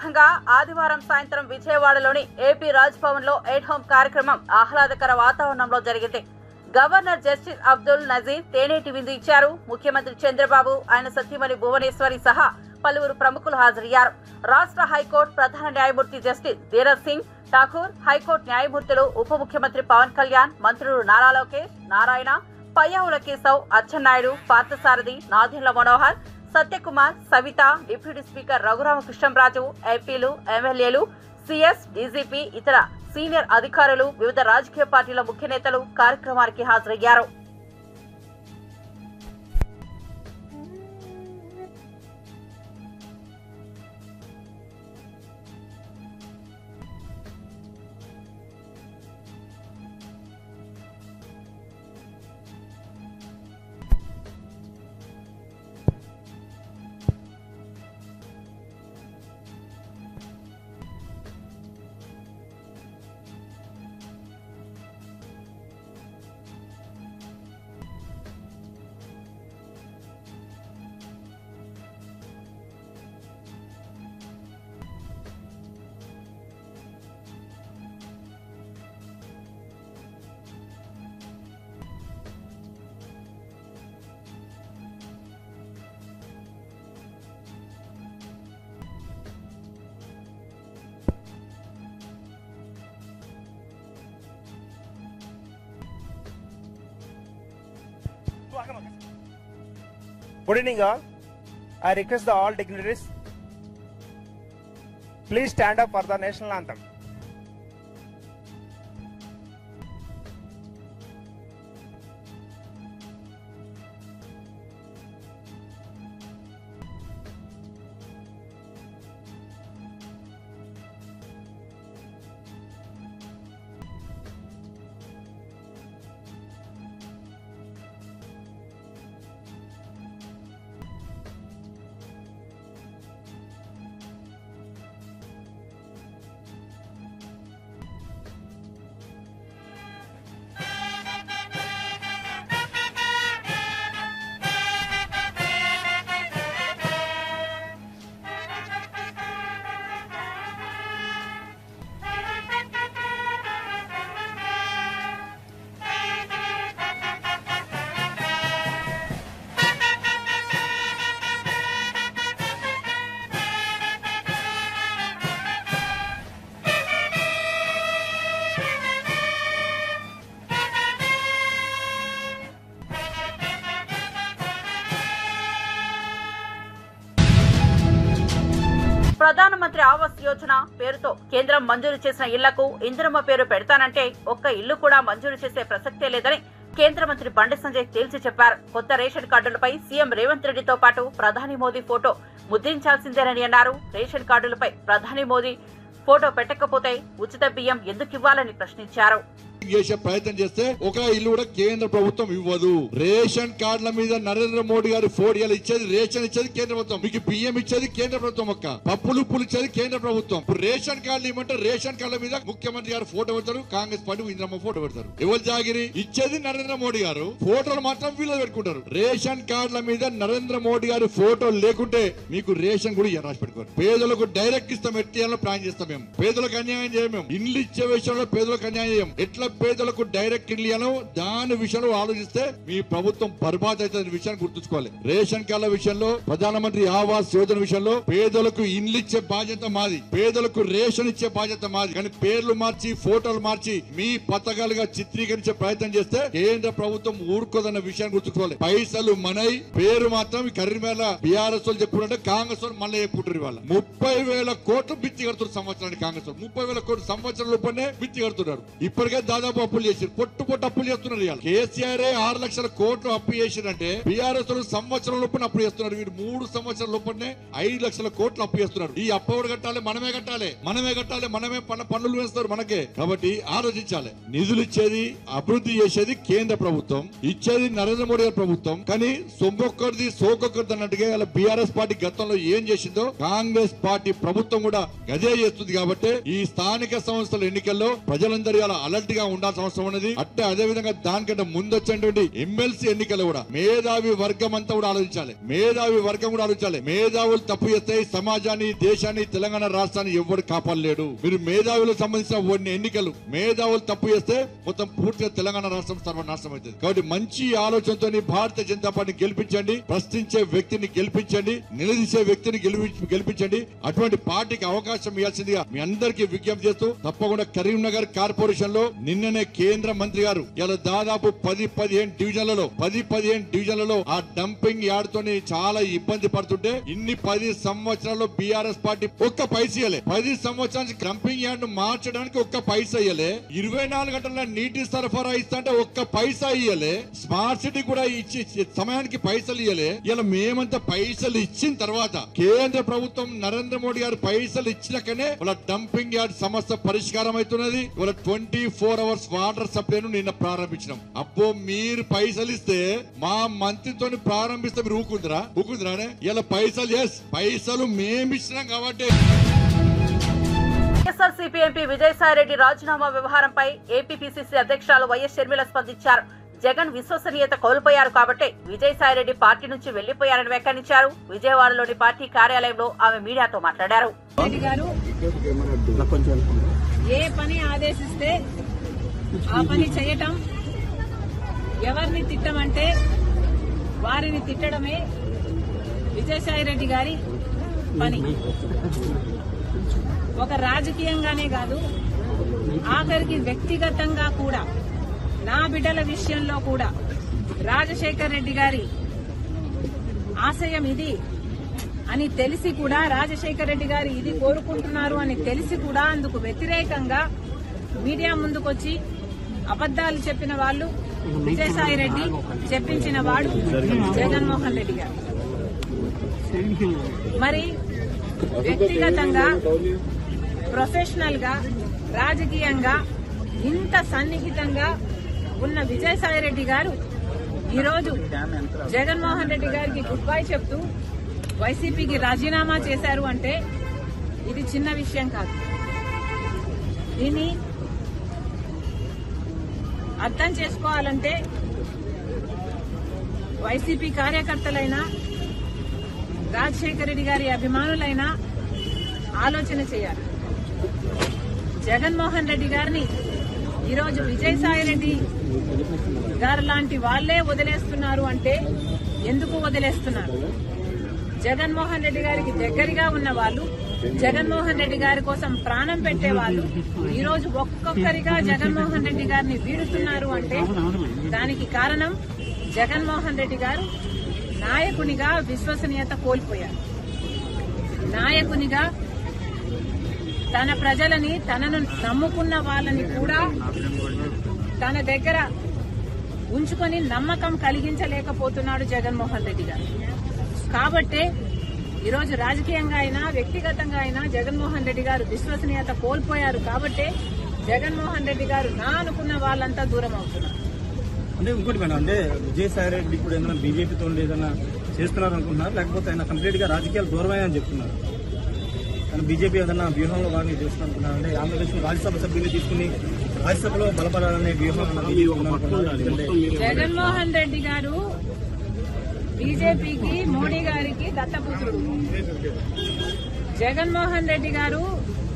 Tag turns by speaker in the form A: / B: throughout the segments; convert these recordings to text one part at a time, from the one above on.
A: భాగంగా ఆదివారం సాయంత్రం విజయవాడలోని ఏపీ రాజ్ భవన్ లో ఎట్ హోమ్ కార్యక్రమం ఆహ్లాదకర వాతావరణంలో జరిగింది. గవర్నర్ జస్టిస్ అబ్దుల్ నజీర్ తేనేటి విందు ఇచ్చారు. ముఖ్యమంత్రి చంద్రబాబు, ఆయన సతీమణి భువనేశ్వరి సహా పలువురు ప్రముఖులు హాజరయ్యారు. రాష్ట్ర హైకోర్టు ప్రధాన న్యాయమూర్తి జస్టిస్ ధీరజ్ సింగ్ ఠాకూర్, హైకోర్టు న్యాయమూర్తులు ఉప ముఖ్యమంత్రి పవన్ కళ్యాణ్, మంత్రులు నారా లోకేష్, నారాయణ, పయ్యావుల కేశవ్, అచ్చెన్నాయుడు, పార్థసారథి, నాదెండ్ల మనోహర్, సత్యకుమార్, సవిత, డిప్యూటీ స్పీకర్ రఘురామకృష్ణంరాజు, ఎంపీలు, ఎమ్మెల్యేలు, సీఎస్, డీజీపీ, ఇతర సీనియర్ అధికారులు, వివిధ రాజకీయ పార్టీల ముఖ్య నేతలు కార్యక్రమానికి హాజరయ్యారు.
B: Good evening all. I request the all dignitaries, please stand up for the national anthem.
A: ప్రధానమంత్రి ఆవాస్ యోజన పేరుతో కేంద్రం మంజూరు చేసిన ఇళ్లకు ఇందిరమ్మ పేరు పెడతానంటే ఒక్క ఇల్లు కూడా మంజూరు చేసే ప్రసక్తే లేదని కేంద్ర మంత్రి బండి సంజయ్ తేల్చి చెప్పారు. కొత్త రేషన్ కార్డులపై సీఎం రేవంత్ రెడ్డితో పాటు ప్రధాని మోదీ ఫోటో ముద్రించాల్సిందేనని అన్నారు. రేషన్ కార్డులపై ప్రధాని మోదీ ఫోటో పెట్టకపోతే ఉచిత బియ్యం ఎందుకు ఇవ్వాలని ప్రశ్నించారు.
C: చేసే ప్రయత్నం చేస్తే ఒక ఇల్లు కూడా కేంద్ర ప్రభుత్వం ఇవ్వదు. రేషన్ కార్డుల మీద నరేంద్ర మోడీ గారి ఫోటోలు ఇచ్చేది, రేషన్ ఇచ్చేది కేంద్ర ప్రభుత్వం, మీకు బియ్యం ఇచ్చేది కేంద్ర ప్రభుత్వం, ఒక్క పప్పులు ఉప్పులు ఇచ్చేది కేంద్ర ప్రభుత్వం. రేషన్ కార్డులు ఇవ్వమంటే రేషన్ కార్డుల మీద ముఖ్యమంత్రి గారు ఫోటో పెడతారు, కాంగ్రెస్ పార్టీ ఇంద్రమ్మ ఫోటో పెడతారు. ఎవరు జాగిరి ఇచ్చేది నరేంద్ర మోడీ గారు, ఫోటోలు మాత్రం వీళ్ళు పెట్టుకుంటారు. రేషన్ కార్డుల మీద నరేంద్ర మోడీ గారి ఫోటో లేకుంటే మీకు రేషన్ కూడా రాసి పెట్టుకోరు. పేదలకు డైరెక్ట్ ఇస్తాం, ఎట్లా ప్లాన్ చేస్తాం. మేము పేదలకు అన్యాయం చేయం, మేము ఇండ్లు ఇచ్చే విషయంలో పేదలకు అన్యాయం చేయం. ఎట్లా పేదలకు డైరెక్ట్ ఇల్లు దాని విషయంలో ఆలోచిస్తే మీ ప్రభుత్వం బర్బాద్ అవుతుంది విషయాన్ని గుర్తుంచుకోవాలి. రేషన్ కార్డుల విషయంలో, ప్రధానమంత్రి ఆవాస్ యోజన విషయంలో పేదలకు ఇండ్లు ఇచ్చే బాధ్యత మాది, పేదలకు రేషన్ ఇచ్చే బాధ్యత మాది. కానీ పేర్లు మార్చి ఫోటోలు మార్చి మీ పథకాలుగా చిత్రీకరించే ప్రయత్నం చేస్తే కేంద్ర ప్రభుత్వం ఊరుకోదన్న విషయాన్ని గుర్తుంచుకోవాలి. పైసలు మనై, పేరు మాత్రం కర్రీమేళ బీఆర్ఎస్ వాళ్ళు చెప్పుకుంటే కాంగ్రెస్ వాళ్ళు మళ్ళీ చెప్పుకుంటారు. ఇవాళ 30,000 కోట్లు బిత్తి కడుతున్నారు సంవత్సరానికి. కాంగ్రెస్ 30,000 కోట్లు సంవత్సరం లోపలనే బిత్తి కడుతున్నారు. ఇప్పటికే దాదాపు అప్పులు చేశారు, పొట్టు అప్పులు చేస్తున్నారు. ఇవాళ కేసీఆర్ 6 లక్షల కోట్లు అప్పు చేసిరంటే బీఆర్ఎస్ సంవత్సరం లోపల అప్పు చేస్తున్నారు. వీరు 3 సంవత్సరాల లోపలనే 5 లక్షల కోట్లు అప్పు చేస్తున్నారు. ఈ అప్పు ఎవరు కట్టాలి? మనమే కట్టాలి, మనమే పన్నులు వేస్తారు మనకే. కాబట్టి ఆలోచించాలి. నిధులు ఇచ్చేది, అభివృద్ధి చేసేది కేంద్ర ప్రభుత్వం, ఇచ్చేది నరేంద్ర మోడీ గారి ప్రభుత్వం. కానీ సొమ్మొక్కరిది సోకొక్కరిది అన్నట్టుగా ఇలా బీఆర్ఎస్ పార్టీ గతంలో ఏం చేసిందో కాంగ్రెస్ పార్టీ ప్రభుత్వం కూడా గదే చేస్తుంది. కాబట్టి ఈ స్థానిక సంస్థల ఎన్నికల్లో ప్రజలందరూ అలా అలర్ట్ గా ఉండాల్సిన అవసరం ఉన్నది. అట్టే అదే విధంగా దానికంటే ముందు వచ్చేటువంటి ఎమ్మెల్సీ ఎన్నికలు కూడా మేధావి వర్గం అంతా కూడా ఆలోచించాలి. మేధావి వర్గం కూడా ఆలోచించాలి. మేధావులు తప్పు చేస్తే సమాజాన్ని, దేశాన్ని, తెలంగాణ రాష్ట్రాన్ని ఎవరు కాపాడలేడు. మీరు మేధావులకు సంబంధించిన ఎన్నికలు మేధావులు తప్పు చేస్తే మొత్తం పూర్తిగా తెలంగాణ రాష్ట్రం సర్వనాశనం అవుతుంది. కాబట్టి మంచి ఆలోచనతో భారతీయ జనతా పార్టీని గెలిపించండి, ప్రశ్నించే వ్యక్తిని గెలిపించండి, నిలదీసే వ్యక్తిని గెలిపించండి. అటువంటి పార్టీకి అవకాశం ఇవ్వాల్సిందిగా మీ అందరికీ విజ్ఞప్తి చేస్తూ, తప్పకుండా కరీంనగర్ కార్పొరేషన్ లో నిన్ననే కేంద్ర మంత్రి గారు ఇలా దాదాపు 10-15 డివిజన్లలో ఆ డంపింగ్ యార్డ్ తోని చాలా ఇబ్బంది పడుతుంటే ఇన్ని 10 సంవత్సరాల్లో బీఆర్ఎస్ పార్టీ ఒక్క పైసా ఇయ్యలే. 10 సంవత్సరానికి డంపింగ్ యార్డ్ మార్చడానికి ఒక్క పైసా ఇయ్యలే. 24 గంటల నీటి సరఫరా ఇస్తా ఒక్క పైసా ఇయ్యలే. స్మార్ట్ సిటీ కూడా ఇచ్చి సమయానికి పైసలు ఇయ్యలే. ఇలా మేమంతా పైసలు ఇచ్చిన తర్వాత కేంద్ర ప్రభుత్వం నరేంద్ర మోడీ గారు పైసలు ఇచ్చినాకనే వాళ్ళ డంపింగ్ యార్డ్ సమస్య పరిష్కారం అవుతున్నది. వాళ్ళ 24 అవర్స్ వాటర్ సప్లైను నిన్న ప్రారంభించినాం. అబ్బో మీరు పైసలు ఇస్తే మా మంత్రితో ప్రారంభిస్తే మీరు ఊకుందిరానే. ఇలా పైసలు మేము ఇచ్చినాం కాబట్టి.
A: వైఎస్ఆర్సీపీ ఎంపీ విజయసాయిరెడ్డి రాజీనామా వ్యవహారంపై ఏపీపీసీసీ అధ్యక్షురాలు వైఎస్ షర్మిల స్పందించారు. జగన్ విశ్వసనీయత కోల్పోయారు కాబట్టి విజయసాయిరెడ్డి పార్టీ నుంచి వెళ్లిపోయారని వ్యాఖ్యానించారు. విజయవాడలోని పార్టీ కార్యాలయంలో ఆమె మీడియాతో మాట్లాడారు.
D: ఏ పని ఆదేశిస్తే ఆ పని చేయటం, ఎవరిని తిట్టమంటే వారిని తిట్టడమే విజయసాయిరెడ్డి గారి పని. ఒక రాజకీయంగానే కాదు, ఆఖరికి వ్యక్తిగతంగా కూడా, నా బిడ్డల విషయంలో కూడా రాజశేఖర్ రెడ్డి గారి ఆశయం ఇది అని తెలిసి కూడా, రాజశేఖర్ రెడ్డి గారు ఇది కోరుకుంటున్నారు అని తెలిసి కూడా అందుకు వ్యతిరేకంగా మీడియా ముందుకొచ్చి అబద్దాలు చెప్పిన వాళ్ళు విజయసాయిరెడ్డి, చెప్పించిన వాడు జగన్మోహన్ రెడ్డి గారు. మరి వ్యక్తిగతంగా, ప్రొఫెషనల్ గా, రాజకీయంగా ఇంత సన్నిహితంగా ఉన్న విజయసాయిరెడ్డి గారు ఈరోజు జగన్మోహన్ రెడ్డి గారికి గుడ్ బై చెప్తూ వైసీపీకి రాజీనామా చేశారు అంటే ఇది చిన్న విషయం కాదు. దీన్ని అర్థం చేసుకోవాలంటే వైసీపీ కార్యకర్తలైనా, రాజశేఖర రెడ్డి గారి అభిమానులైనా ఆలోచన చేయాలి. జగన్మోహన్ రెడ్డి గారిని ఈరోజు విజయసాయిరెడ్డి గారు లాంటి వాళ్లే వదిలేస్తున్నారు అంటే ఎందుకు వదిలేస్తున్నారు? జగన్మోహన్ రెడ్డి గారికి దగ్గరగా ఉన్న వాళ్ళు, జగన్మోహన్ రెడ్డి గారి కోసం ప్రాణం పెట్టే వాళ్ళు ఈరోజు ఒక్కొక్కరిగా జగన్మోహన్ రెడ్డి గారిని వీడుతున్నారు అంటే దానికి కారణం జగన్మోహన్ రెడ్డి గారు నాయకునిగా విశ్వసనీయత కోల్పోయారు. నాయకునిగా తన ప్రజలని, తనను నమ్ముకున్న వాళ్ళని కూడా తన దగ్గర ఉంచుకొని నమ్మకం కలిగించలేకపోతున్నాడు జగన్మోహన్ రెడ్డి గారు. కాబట్టే ఈరోజు రాజకీయంగా అయినా, వ్యక్తిగతంగా అయినా జగన్మోహన్ రెడ్డి గారు విశ్వసనీయత కోల్పోయారు. కాబట్టే జగన్మోహన్ రెడ్డి గారు నా అనుకున్న వాళ్ళంతా దూరం అవుతున్నారు.
E: అంటే ఇంకోటి మేడం, అంటే విజయసాయిరెడ్డి ఇప్పుడు ఏదైనా బీజేపీతో ఏదైనా చేస్తున్నారు అనుకుంటున్నారు, లేకపోతే ఆయన కంప్లీట్ గా రాజకీయాలు దూరమని చెప్తున్నారు? కానీ బీజేపీ ఏదైనా వ్యూహంలో భాగంగా చేస్తున్నారు అనుకున్నారు? అంటే ఆంధ్రప్రదేశ్ రాజ్యసభ సభ్యులు తీసుకుని రాజ్యసభలో బలపడాలనే వ్యూహం
D: జగన్మోహన్ రెడ్డి గారు బీజేపీకి, మోడీ గారికి దత్తపుత్రుడు. జగన్మోహన్ రెడ్డి గారు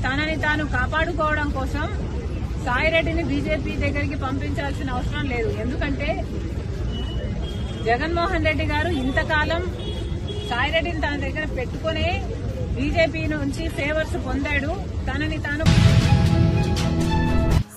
D: తనని తాను కాపాడుకోవడం కోసం సాయిరెడ్డిని బీజేపీ దగ్గరికి పంపించాల్సిన అవసరం లేదు. ఎందుకంటే జగన్మోహన్ రెడ్డి గారు ఇంతకాలం సాయిరెడ్డిని తన దగ్గర పెట్టుకునే బీజేపీ నుంచి ఫేవర్స్ పొందాడు. తనని తాను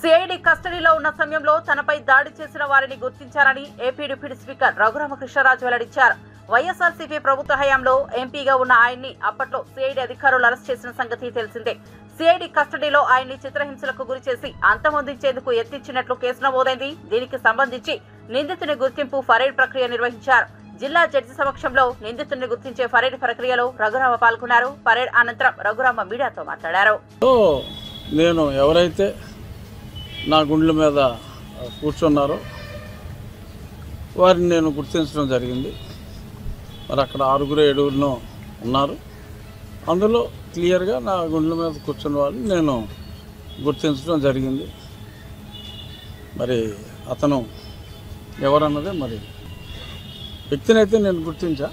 A: సిఐడి కస్టడీలో ఉన్న సమయంలో తనపై దాడి చేసిన వారిని గుర్తించారని ఏపీ డిప్యూటీ స్పీకర్ రఘురామకృష్ణరాజు వెల్లడించారు. వైఎస్ఆర్సీపీ ప్రభుత్వ హయాంలో ఎంపీగా ఉన్న ఆయన్ని అప్పట్లో సిఐడి అధికారులు అరెస్ట్ చేసిన సంగతి తెలిసిందే. సిఐడి కస్టడీలో ఆయన్ని చిత్రహింసలకు గురిచేసి అంతమొందించేందుకు యత్నించినట్లు కేసు నమోదైంది. దీనికి సంబంధించి నిందితుని గుర్తింపు ఫరైడ్ ప్రక్రియ నిర్వహించారు. జిల్లా జడ్జి సమక్షంలో నిందితుడిని గుర్తించే పరేడ్ ప్రక్రియలో రఘురామ పాల్గొన్నారు. పరేడ్ అనంతరం రఘురామ మీడియాతో మాట్లాడారు.
F: నేను ఎవరైతే నా గుండెల మీద కూర్చున్నారో వారిని నేను గుర్తించడం జరిగింది. మరి అక్కడ 6-7 ఉన్నారు. అందులో క్లియర్గా నా గుండెల మీద కూర్చున్న వాళ్ళని నేను గుర్తించడం జరిగింది. మరి అతను ఎవరన్నదే మరి వ్యక్తిని అయితే నేను గుర్తించా,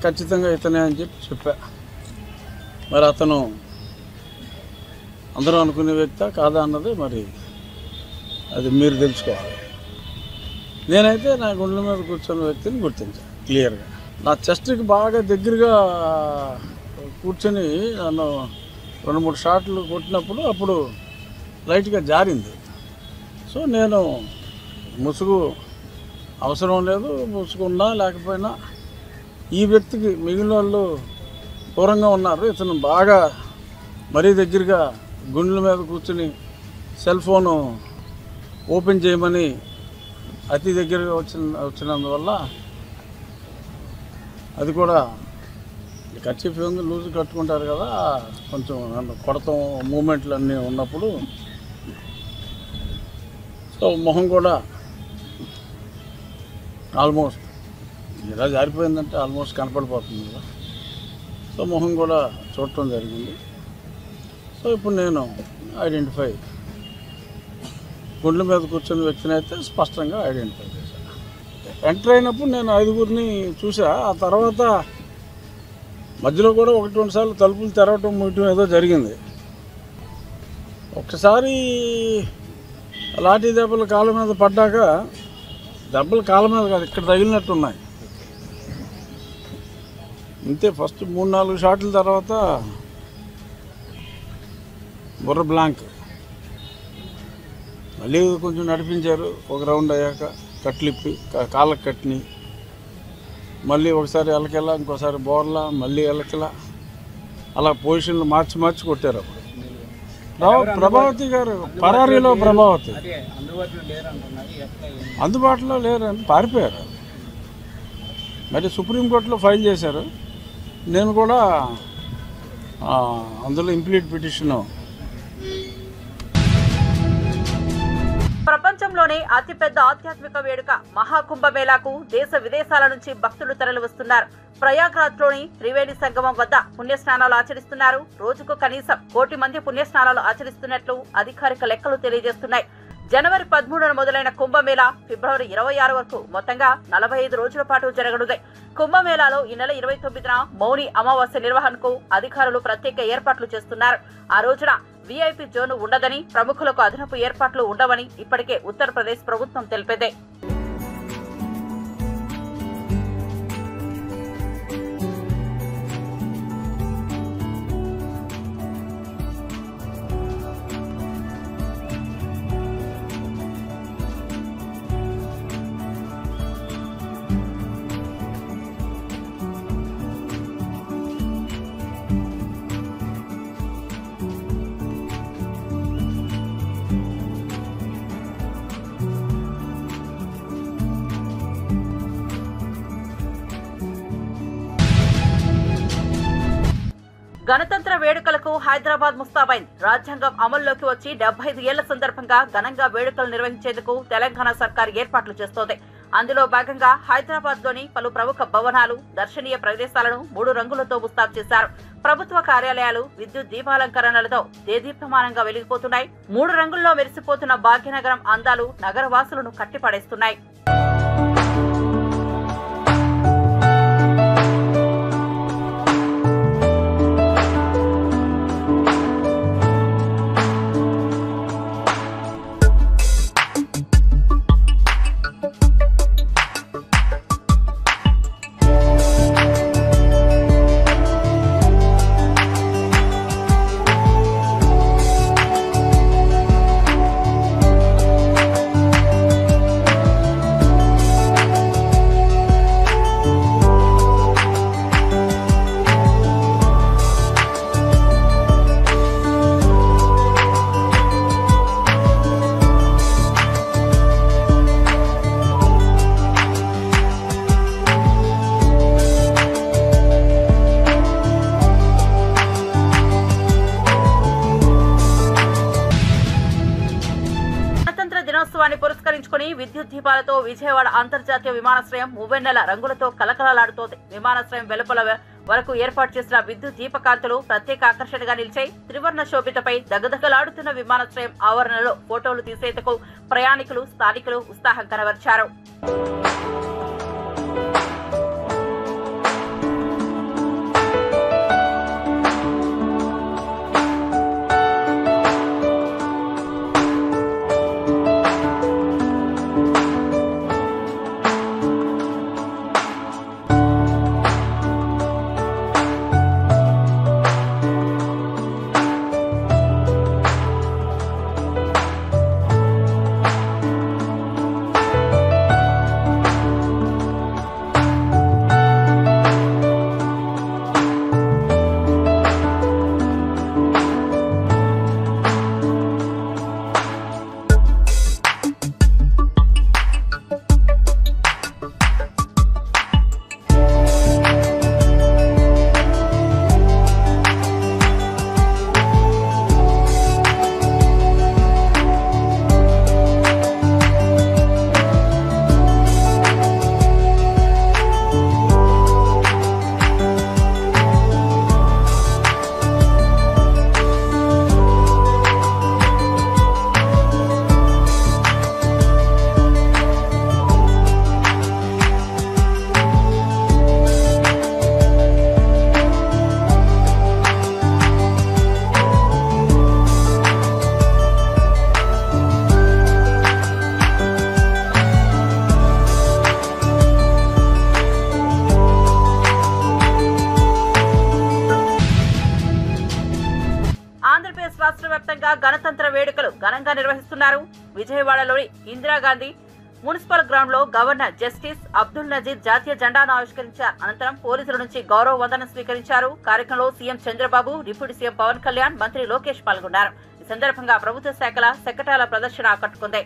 F: ఖచ్చితంగా ఇతనే అని చెప్పా. మరి అతను అందరూ అనుకునే వ్యక్తి కాదా అన్నది మరి అది మీరు తెలుసుకోవాలి. నేనైతే నా గుండెల మీద కూర్చున్న వ్యక్తిని గుర్తించాను క్లియర్గా. నా చెస్ట్కి బాగా దగ్గరగా కూర్చొని నన్ను 2-3 షాట్లు కొట్టినప్పుడు అప్పుడు లైట్గా జారింది. సో నేను ముసుగు అవసరం లేదు, ముసుగున్నా లేకపోయినా ఈ వ్యక్తికి మిగిలిన వాళ్ళు దూరంగా ఉన్నారు. ఇతను బాగా మరీ దగ్గరగా గుండెల మీద కూర్చుని సెల్ ఫోను ఓపెన్ చేయమని అతి దగ్గరగా వచ్చినందువల్ల అది కూడా కర్చీఫ్ లూజ్ కట్టుకుంటారు కదా, కొంచెం నన్ను కొడతాం మూమెంట్లు అన్నీ ఉన్నప్పుడు సో మొహం కూడా ఆల్మోస్ట్ ఇలా జారిపోయిందంటే ఆల్మోస్ట్ కనపడిపోతుంది కదా. సో మొహం కూడా చూడటం జరిగింది. సో ఇప్పుడు నేను ఐడెంటిఫై గుండెల మీద కూర్చున్న వ్యక్తిని అయితే స్పష్టంగా ఐడెంటిఫై చేశాను. ఎంటర్ అయినప్పుడు నేను 5గురిని చూసా. ఆ తర్వాత మధ్యలో కూడా 1-2 సార్లు తలుపులు తెరవటం మూయటం ఏదో జరిగింది. ఒక్కసారి లాఠీ దెబ్బలు కాళ్ళ మీద పడ్డాక, దెబ్బలు కాళ్ళ మీద కాదు ఇక్కడ తగిలినట్టున్నాయి అంతే. ఫస్ట్ 3-4 షాట్ల తర్వాత బుర్ర బ్లాంక్. మళ్ళీ కొంచెం నడిపించారు. ఒక రౌండ్ అయ్యాక కట్లిప్పి కాళ్ళకి కట్టిని, మళ్ళీ ఒకసారి ఎలకెలా, ఇంకోసారి బోర్లా, మళ్ళీ ఎలకెలా, అలా పొజిషన్లు మార్చి కొట్టారు. అప్పుడు ప్రభావతి గారు పరారీలో ప్రభావతి అందుబాటులో లేరని పారిపోయారు. మరి సుప్రీంకోర్టులో ఫైల్ చేశారు. నేను కూడా అందులో ఇంప్లీట్ పిటిషన్.
A: ప్రపంచంలోనే అతిపెద్ద ఆధ్యాత్మిక వేడుక మహాకుంభమేళాకు దేశ విదేశాల నుంచి భక్తులు తరలి వస్తున్నారు. ప్రయాగ్రాజ్లోని త్రివేణి సంగమం వద్ద పుణ్యస్నానాలు ఆచరిస్తున్నారు. రోజుకు కనీసం 1 కోటి మంది పుణ్యస్నానాలు ఆచరిస్తున్నట్లు అధికారిక లెక్కలు తెలియజేస్తున్నాయి. జనవరి 13న మొదలైన కుంభమేళా ఫిబ్రవరి 26 వరకు మొత్తంగా 45 రోజుల పాటు జరగనుంది. కుంభమేళాలో ఈ నెల 29న మౌని అమావాస్య నిర్వహణకు అధికారులు ప్రత్యేక ఏర్పాట్లు చేస్తున్నారు. ఆ రోజున వీఐపీ జోన్ ఉండదని, ప్రముఖులకు అదనపు ఏర్పాట్లు ఉండవని ఇప్పటికే ఉత్తరప్రదేశ్ ప్రభుత్వం తెలిపింది. గణతంత్ర వేడుకలకు హైదరాబాద్ ముస్తాబైంది. రాజ్యాంగం అమల్లోకి వచ్చి 75 ఏళ్ల సందర్భంగా ఘనంగా వేడుకలు నిర్వహించేందుకు తెలంగాణ సర్కార్ ఏర్పాట్లు చేస్తోంది. అందులో భాగంగా హైదరాబాద్ లోని పలు ప్రముఖ భవనాలు, దర్శనీయ ప్రదేశాలను 3 రంగులతో ముస్తాబు చేశారు. ప్రభుత్వ కార్యాలయాలు విద్యుత్ దీపాలంకరణలతో దేదీప్యమానంగా వెలిగిపోతున్నాయి. 3 రంగుల్లో మెరిసిపోతున్న భాగ్యనగరం అందాలు నగరవాసులను కట్టిపడేస్తున్నాయి. విద్యుత్ దీపాలతో విజయవాడ అంతర్జాతీయ విమానాశ్రయం మువ్వెన్నెల రంగులతో కలకలలాడుతోంది. విమానాశ్రయం వెలుపల వరకు ఏర్పాటు చేసిన విద్యుత్ దీపకాంతులు ప్రత్యేక ఆకర్షణగా నిలిచాయి. త్రివర్ణ శోభితపై దగదగలాడుతున్న విమానాశ్రయం ఆవరణలో ఫోటోలు తీసేందుకు ప్రయాణికులు, స్థానికులు ఉత్సాహం కనబరిచారు. రాష్ట్ర వ్యాప్తంగా గణతంత్ర వేడుకలు ఘనంగా నిర్వహిస్తున్నారు. విజయవాడలోని ఇందిరాగాంధీ మున్సిపల్ గ్రౌండ్ లో గవర్నర్ జస్టిస్ అబ్దుల్ నజీర్ జాతీయ జెండాను ఆవిష్కరించారు. అనంతరం పోలీసుల నుంచి గౌరవ వందనం స్వీకరించారు. కార్యక్రమంలో CM Chandrababu, deputy CM Pawan Kalyan, మంత్రి లోకేష్ పాల్గొన్నారు. ఈ సందర్భంగా ప్రభుత్వ శాఖల శకటాల ప్రదర్శన ఆకట్టుకుంది.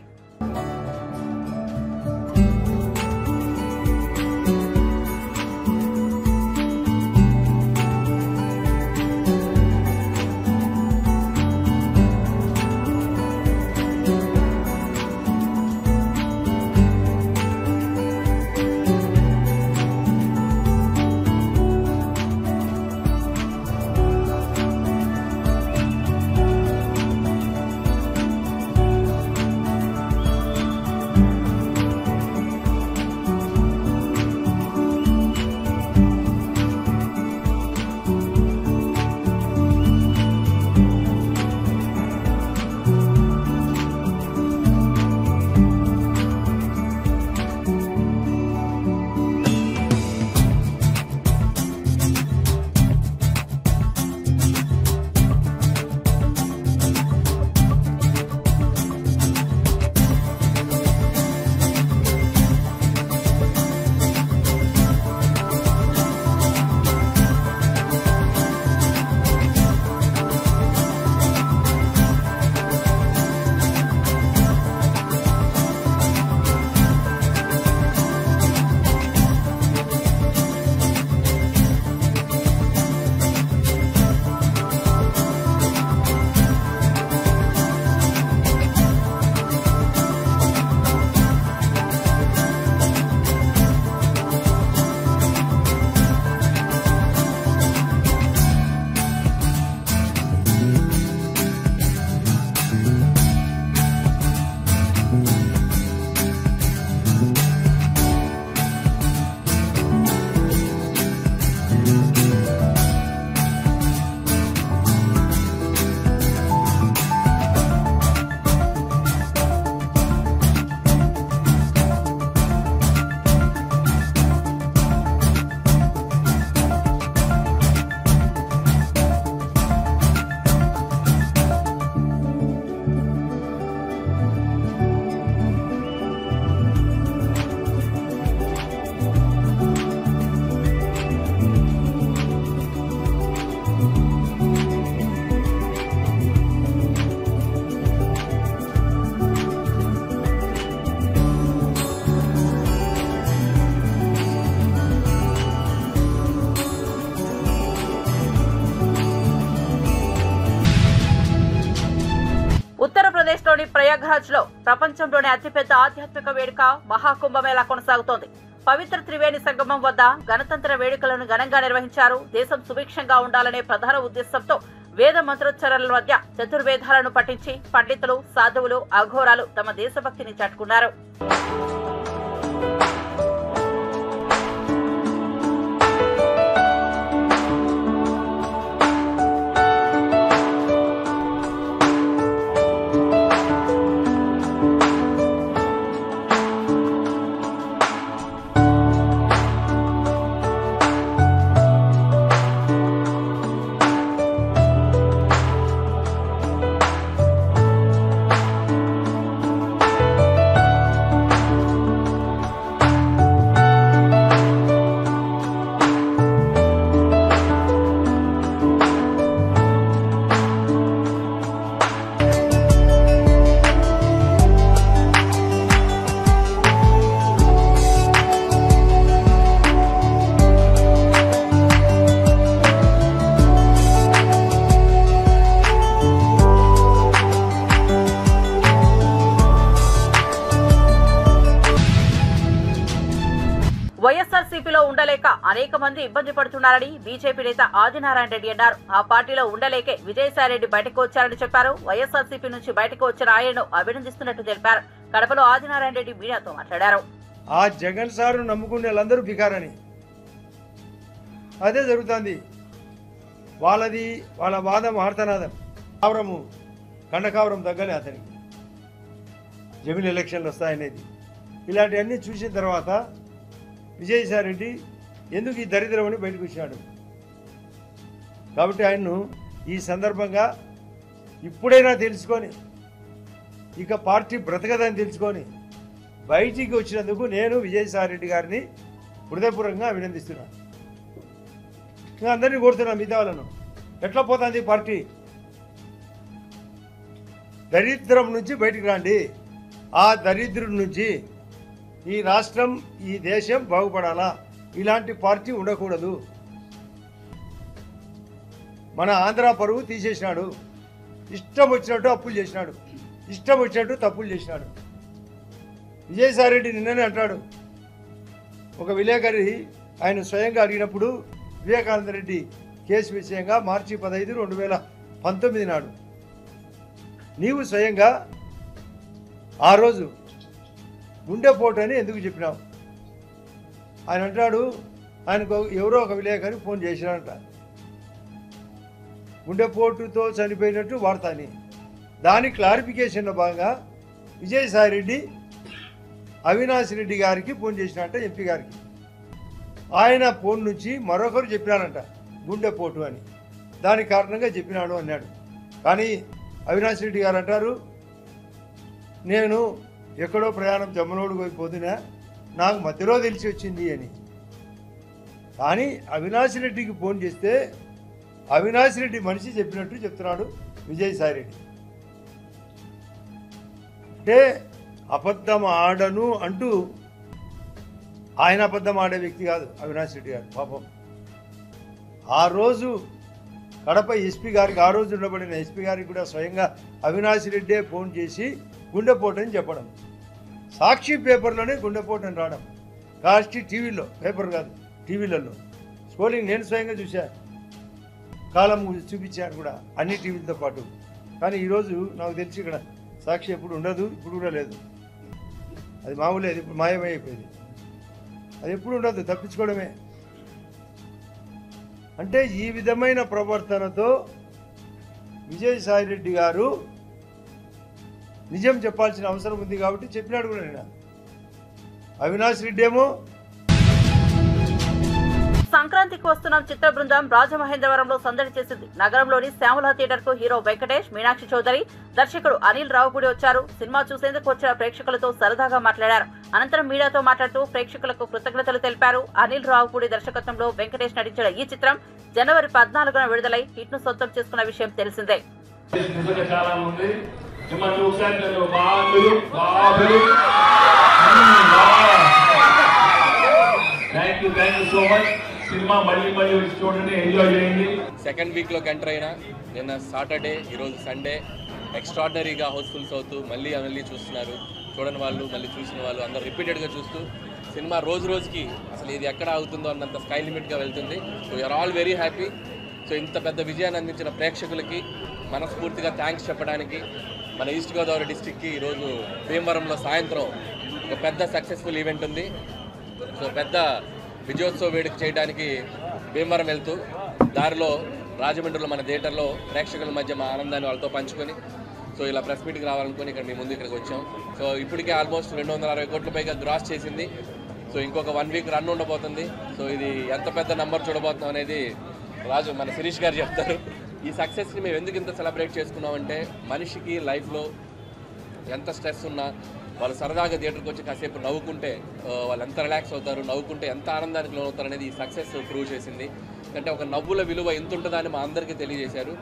A: ప్రయాగ్రాజ్ లో ప్రపంచంలోనే అతిపెద్ద ఆధ్యాత్మిక వేడుక మహాకుంభమేళా కొనసాగుతోంది. పవిత్ర త్రివేణి సంగమం వద్ద గణతంత్ర వేడుకలను ఘనంగా నిర్వహించారు. దేశం సుభిక్షంగా ఉండాలనే ప్రధాన ఉద్దేశంతో వేద మంత్రోచ్చరణల మధ్య చతుర్వేదాలను పఠించి పండితులు, సాధువులు, అఘోరాలు తమ దేశభక్తిని చాటుకున్నారు. వైఎస్ఆర్సీపీలో ఉండలేక అనేక మంది ఇబ్బంది పడుతున్నారని బీజేపీ నేత ఆదినారాయణ రెడ్డి అన్నారు. ఆ పార్టీలో ఉండలేకే విజయసాయిరెడ్డి బయటకు వచ్చారని చెప్పారు. వైఎస్ఆర్సీపీ నుంచి బయటకు వచ్చిన ఆయనను అభినందిస్తున్నట్టు తెలిపారు. కడపలో ఆదినారాయణ రెడ్డి మీడియాతో మాట్లాడారు.
G: ఆ జగన్ సారు నమ్ముకునే వాళ్ళందరూ బికారని అదే జరుగుతుంది. వాళ్ళ వాదం ఆర్తనాదం కావరము కండకావరం తగ్గలే అతనికి జమిలి ఎలక్షన్లు వస్తాయనేది. ఇలాంటివన్నీ చూసిన తర్వాత విజయసాయి రెడ్డి ఎందుకు ఈ దరిద్రం అని బయటకు వచ్చాడు. కాబట్టి ఆయన్ను ఈ సందర్భంగా ఇప్పుడైనా తెలుసుకొని ఇక పార్టీ బ్రతకదని తెలుసుకొని బయటికి వచ్చినందుకు నేను విజయసాయి రెడ్డి గారిని హృదయపూర్వకంగా అభినందిస్తున్నాను. నేను అందరినీ కోరుతున్నాను, మిగతా వాళ్ళను ఎట్లా పోతుంది పార్టీ, దరిద్రం నుంచి బయటికి రండి. ఆ దరిద్రం నుంచి ఈ రాష్ట్రం, ఈ దేశం బాగుపడాలా. ఇలాంటి పార్టీ ఉండకూడదు. మన ఆంధ్ర పరువు తీసేసినాడు. ఇష్టం వచ్చినట్టు అప్పులు చేసినాడు, ఇష్టం వచ్చినట్టు తప్పులు చేసినాడు. విజయసాయి రెడ్డి నిన్ననే అంటాడు, ఒక విలేకరి ఆయన స్వయంగా అడిగినప్పుడు వివేకానంద రెడ్డి కేసు విషయంగా మార్చి 15, 2019 నాడు నీవు స్వయంగా ఆ రోజు గుండెపోటు అని ఎందుకు చెప్పినావు? ఆయన అంటాడు, ఆయనకు ఎవరో ఒక విలేకరి ఫోన్ చేసినారంట, గుండెపోటుతో చనిపోయినట్టు వార్త అని. దాని క్లారిఫికేషన్లో భాగంగా విజయసాయి రెడ్డి అవినాష్ రెడ్డి గారికి ఫోన్ చేసినట్ట, ఎంపీ గారికి. ఆయన ఫోన్ నుంచి మరొకరు చెప్పినారంట గుండెపోటు అని, దాని కారణంగా చెప్పినాడు అన్నాడు. కానీ అవినాష్ రెడ్డి గారు అంటారు, నేను ఎక్కడో ప్రయాణం జమ్మనోడు పోయిపోతున్నా, నాకు మధ్యలో తెలిసి వచ్చింది అని. కానీ అవినాష్ రెడ్డికి ఫోన్ చేస్తే అవినాష్ రెడ్డి మనిషి చెప్పినట్టు చెప్తున్నాడు విజయసాయి రెడ్డి. అంటే అబద్ధం ఆడను అంటూ, ఆయన అబద్ధం ఆడే వ్యక్తి కాదు అవినాష్ రెడ్డి గారు. పాపం ఆ రోజు కడప ఎస్పీ గారికి, ఆ రోజు ఉండబడిన ఎస్పీ గారికి కూడా స్వయంగా అవినాష్ రెడ్డే ఫోన్ చేసి గుండెపోటు అని చెప్పడం, సాక్షి పేపర్లోనే గుండెపోటు అని రావడం, కాస్టి టీవీలో, పేపర్ కాదు టీవీలలో స్క్రోలింగ్ నేను స్వయంగా చూశాను, కాలం చూపించాను కూడా అన్ని టీవీలతో పాటు. కానీ ఈరోజు నాకు తెలిసి ఇక్కడ సాక్షి ఎప్పుడు ఉండదు, ఇప్పుడు కూడా లేదు. అది మామూలే, అది ఇప్పుడు మాయమైపోయింది. అది ఎప్పుడు ఉండదు, తప్పించుకోవడమే. అంటే ఈ విధమైన ప్రవర్తనతో విజయసాయి రెడ్డి గారు నిజం చెప్పాల్సిన అవసరం ఉంది కాబట్టి చెప్పినాడు కూడా. నేను అవినాష్ రెడ్డి ఏమో
A: సంక్రాంతికి వస్తున్న చిత్ర బృందం రాజమహేంద్రవరంలో సందడి చేసింది. నగరంలోని శ్యామల థియేటర్ కు హీరో వెంకటేష్, మీనాక్షి చౌదరి, దర్శకుడు అనిల్ రావుపూడి వచ్చారు. సినిమా చూసేందుకు వచ్చిన ప్రేక్షకులతో సరదాగా మాట్లాడారు. అనంతరం మీడియాతో మాట్లాడుతూ ప్రేక్షకులకు కృతజ్ఞతలు తెలిపారు. అనిల్ రావుపూడి దర్శకత్వంలో వెంకటేష్ నటించిన ఈ చిత్రం జనవరి 14న విడుదలై హిట్ ను సొంతం చేసుకున్న విషయం తెలిసిందే.
H: సినిమా మళ్ళీ చూడండి, ఎంజాయ్ చేయండి.
I: సెకండ్ వీక్ లోకి ఎంటర్ అయినా నిన్న సాటర్డే, ఈరోజు సండే
H: ఎక్స్ట్రాడినరీగా హౌస్ఫుల్స్ అవుతూ మళ్ళీ చూస్తున్నారు. చూడని వాళ్ళు మళ్ళీ చూసిన వాళ్ళు అందరూ రిపీటెడ్గా చూస్తూ సినిమా రోజు రోజుకి అసలు ఇది ఎక్కడ అవుతుందో అన్నంత స్కై లిమిట్గా వెళ్తుంది. So you are all very happy. So ఇంత పెద్ద విజయాన్ని అందించిన ప్రేక్షకులకి మనస్ఫూర్తిగా థ్యాంక్స్ చెప్పడానికి మన ఈస్ట్ గోదావరి డిస్టిక్కి ఈరోజు భీమవరంలో సాయంత్రం ఒక పెద్ద సక్సెస్ఫుల్ ఈవెంట్ ఉంది. సో పెద్ద విజయోత్సవ వేడుక చేయడానికి భీమవరం వెళ్తూ దారిలో రాజమండ్రిలో మన థియేటర్లో ప్రేక్షకుల మధ్య మా ఆనందాన్ని వాళ్ళతో పంచుకొని సో ఇలా ప్రెస్ మీట్కి రావాలనుకొని ఇక్కడ మీ ముందు ఇక్కడికి వచ్చాం. సో ఇప్పటికే ఆల్మోస్ట్ 260 కోట్ల పైగా గ్రాస్ చేసింది. సో ఇంకొక 1 వీక్ రన్ ఉండబోతుంది. సో ఇది ఎంత పెద్ద నెంబర్ చూడబోతున్నాం అనేది రాజు మన శిరీష్ గారు చెప్తారు. ఈ సక్సెస్ని మేము ఎందుకు ఇంత సెలబ్రేట్ చేసుకున్నామంటే మనిషికి లైఫ్లో ఎంత స్ట్రెస్ ఉన్నా వాళ్ళు సరదాగా థియేటర్కి వచ్చి కాసేపు నవ్వుకుంటే వాళ్ళు ఎంత రిలాక్స్ అవుతారు, నవ్వుకుంటే ఎంత ఆనందానికి లోనవుతారు అనేది ఈ సక్సెస్ ప్రూవ్ చేసింది. అంటే ఒక నవ్వుల విలువ ఎంత ఉంటుందని మా అందరికీ తెలియజేశారు.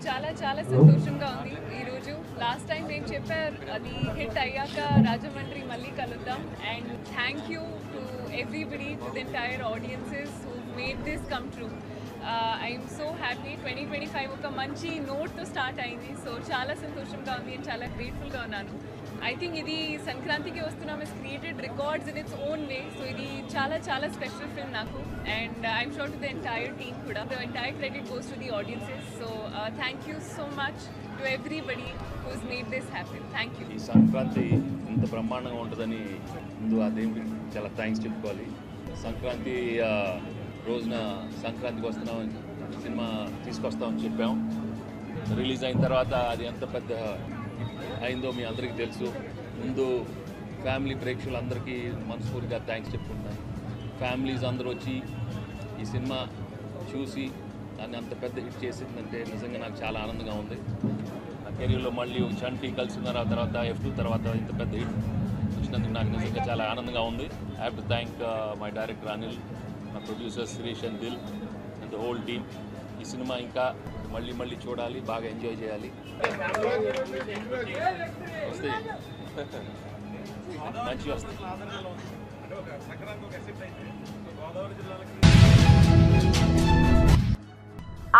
I: చాలా చాలా సంతోషంగా ఉంది ఈరోజు. లాస్ట్ టైం నేను చెప్పారు అది హిట్ అయ్యాక రాజమండ్రి మళ్ళీ కలుద్దాం. And thank you to everybody, to the entire audiences who made this come true. I'm so happy. 2025 ఒక మంచి నోట్తో స్టార్ట్ అయింది. సో చాలా సంతోషంగా ఉంది అండ్ చాలా గ్రేట్ఫుల్గా ఉన్నాను. ఐ థింక్ ఇది సంక్రాంతికి వస్తున్నాం is created records in its own way. So ఇది చాలా చాలా స్పెషల్ ఫిల్మ్ నాకు. And I'm sure to the entire team కూడా. The entire credit goes to the audiences. So thank you so much to everybody who's made this happy. Thank you.
J: ఈ సంక్రాంతి ఇంత బ్రహ్మాండంగా ఉంటుందని ముందు ఆ దేవుడికి చాలా థ్యాంక్స్ చెప్పుకోవాలి. సంక్రాంతి రోజున సంక్రాంతికి వస్తున్నామని సినిమా తీసుకొస్తామని చెప్పాం. రిలీజ్ అయిన తర్వాత అది ఎంత పెద్ద అయిందో మీ అందరికీ తెలుసు. ముందు ఫ్యామిలీ ప్రేక్షకులందరికీ మనస్ఫూర్తిగా థ్యాంక్స్ చెప్పుకుంటాను. ఫ్యామిలీస్ అందరూ వచ్చి ఈ సినిమా చూసి దాన్ని అంత పెద్ద హిట్ చేసిందంటే నిజంగా నాకు చాలా ఆనందంగా ఉంది. నా కెరీర్లో మళ్ళీ చంటి కలిసిన తర్వాత F2 తర్వాత ఇంత పెద్ద హిట్ వచ్చినందుకు నాకు నిజంగా చాలా ఆనందంగా ఉంది. I have to thank my director Anil, మా producer Shirish and Dil and the whole team. ఈ సినిమా ఇంకా మళ్ళీ చూడాలి, బాగా ఎంజాయ్ చేయాలి. వస్తాయి మంచిగా వస్తాయి.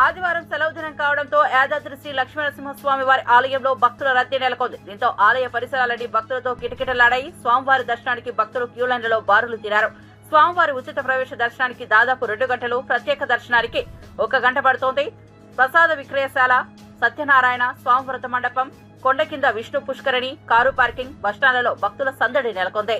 A: ఆదివారం సెలవు దినం కావడంతో యాదాద్రి శ్రీ లక్ష్మీనరసింహస్వామి వారి ఆలయంలో భక్తుల రద్దీ నెలకొంది. దీంతో ఆలయ పరిసరాలన్నీ భక్తులతో కిటకిటలాడాయి. స్వామివారి దర్శనానికి భక్తులు క్యూ లైన్లలో బారులు తీరారు. స్వామివారి ఉచిత ప్రవేశ దర్శనానికి దాదాపు 2 గంటలు, ప్రత్యేక దర్శనానికి 1 గంట పడుతోంది. ప్రసాద విక్రయశాల, సత్యనారాయణ స్వామివ్రత మండపం, కొండ కింద విష్ణు పుష్కరిణి, కారు పార్కింగ్, బస్టాండ్లలో భక్తుల సందడి నెలకొంది.